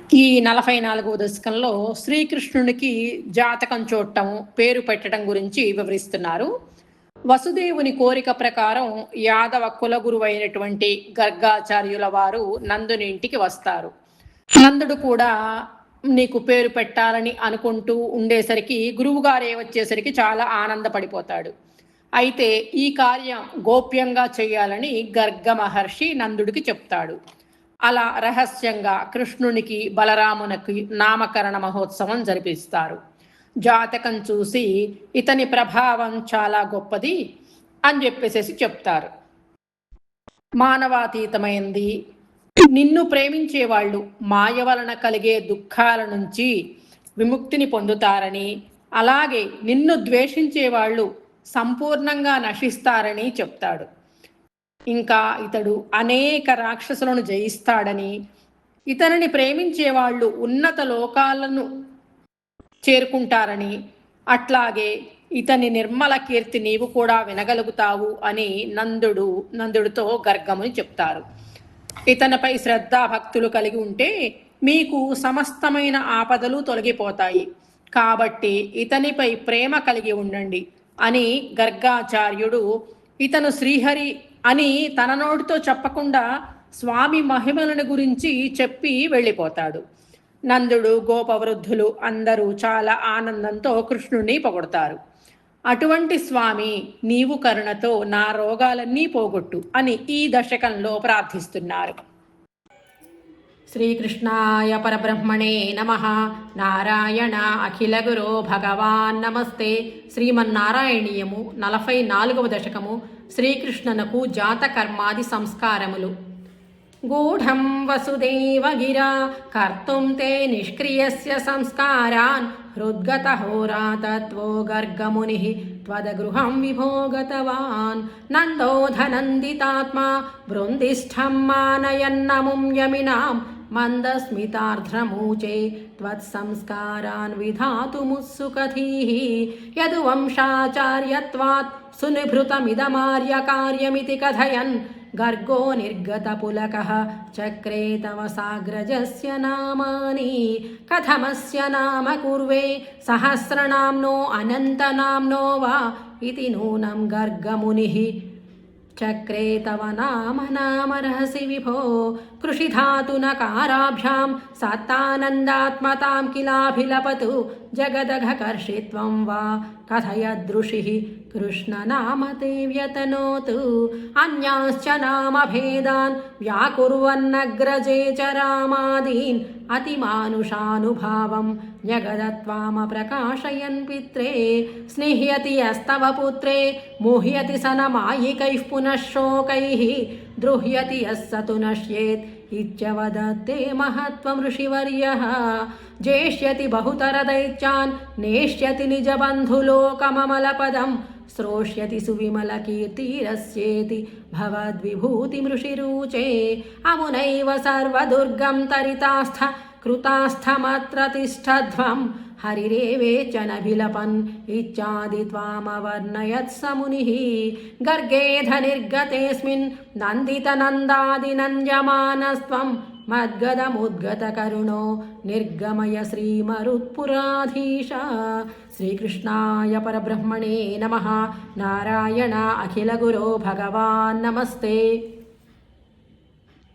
ఈ 44వ దశకంలో శ్రీకృష్ణునికి జాతకం చూడటం, పేరు పెట్టడం గురించి వివరిస్తున్నారు. వసుదేవుని కోరిక ప్రకారం యాదవ కులగురువైనటువంటి గర్గాచార్యుల వారు నందుని ఇంటికి వస్తారు. నందుడు కూడా నీకు పేరు పెట్టాలని అనుకుంటూ ఉండేసరికి గురువుగారే వచ్చేసరికి చాలా ఆనందపడిపోతాడు. అయితే ఈ కార్యం గోప్యంగా చేయాలని గర్గ మహర్షి నందుడికి చెప్తాడు. అలా రహస్యంగా కృష్ణునికి బలరామునికి నామకరణ మహోత్సవం జరిపిస్తారు. జాతకం చూసి ఇతని ప్రభావం చాలా గొప్పది అని చెప్పేసి చెప్తారు. మానవాతీతమైంది, నిన్ను ప్రేమించే వాళ్ళు మాయ వలన కలిగే దుఃఖాల నుంచి విముక్తిని పొందుతారని, అలాగే నిన్ను ద్వేషించే వాళ్ళు సంపూర్ణంగా నశిస్తారని చెప్తాడు. ఇంకా ఇతడు అనేక రాక్షసులను జయిస్తాడని, ఇతనిని ప్రేమించే వాళ్ళు ఉన్నత లోకాలను చేరుకుంటారని, అట్లాగే ఇతని నిర్మల కీర్తి నీవు కూడా వినగలుగుతావు అని నందుడితో గర్గముని చెప్తారు. ఇతనిపై శ్రద్ధాభక్తులు కలిగి ఉంటే మీకు సమస్తమైన ఆపదలు తొలగిపోతాయి, కాబట్టి ఇతనిపై ప్రేమ కలిగి ఉండండి అని గర్గాచార్యుడు ఇతను శ్రీహరి అని తన నోటితో చెప్పకుండా స్వామి మహిమలను గురించి చెప్పి వెళ్ళిపోతాడు. నందుడు, గోపవృద్ధులు అందరూ చాలా ఆనందంతో కృష్ణుణ్ణి పొగడతారు. అటువంటి స్వామి నీవు కరుణతో నా రోగాలన్నీ పోగొట్టు అని ఈ దశకంలో ప్రార్థిస్తున్నారు. శ్రీకృష్ణాయ పరబ్రహ్మణే నమః. నారాయణ అఖిల గురో భగవాన్ నమస్తే. శ్రీమన్నారాయణీయము 44వ దశకము. శ్రీకృష్ణునకు జాతకర్మాది సంస్కారములు. గూఢం వసుదేవ గిరా కర్తుం తే నిష్క్రియస్య సంస్కారాన్ హృద్గత హోరాతత్వో గర్గముని త్వదగృహం విభోగతవాన్. నందోధనందితాత్మా బృందిష్టం మానయన్నముం యమినాం మందస్మితార్ధ్రమూచే త్వత్సంస్కారాన్ విధాతుముత్సుకధీః. యదువంశాచార్యత్వాత్ సునిభృతమిదమార్యకార్యమితి కథయన్ గర్గో నిర్గతపులకః చక్రే తవ సాగ్రజస్య నామాని. కథమస్య నామ కుర్వే సహస్రనామ్నో అనంతనామ్నో వా ఇతి నూనం గర్గమునిః. చక్రే తవ నామ నామరహసి విభో కృషిధాతునకారాభ్యాం సత్తానందాత్మతాం కిలాభిలపతు జగదఘకర్షిత్వం వా కథయదృషిః కృష్ణనామతే వ్యతనోతు. అన్యాశ్చ నామభేదాన్ వ్యాకుర్వన్నగ్రజే చ రామాదీన్ అతిమానుషానుభావం జగదత్వామ ప్రకాశయన్ పిత్రే. స్నిహ్యతి యస్తవ పుత్రే ముహ్యతి సనమాయికైః పునః శోకైః ద్రుహ్యతి యస్సతు నశ్యేత్ ఇత్యవదత్తే మహత్వం ఋషివర్యః. జేష్యతి బహుతరదైత్యాన్ నేష్యతి నిజబంధులోకమమలపదం శ్రోష్యతి సువిమలకీర్తిరస్యేతి భవద్విభూతిమృషిరుచే. అమునైవ సర్వదుర్గం తరితాస్థ కృతాస్థమత్ర తిష్టధ్వం హరిరేవేచనభిలపన్ ఇత్యాది త్వామవర్ణయత్స మునిః. గర్గేధ నిర్గతేస్మిన్ నందితనందాదినంద్యమానస్త్వం మద్గదముద్గతకరుణో నిర్గమయ శ్రీమరుత్పురాధీశ. శ్రీకృష్ణాయ పరబ్రహ్మణే నమః. నారాయణ అఖిల గురో భగవాన్ నమస్తే.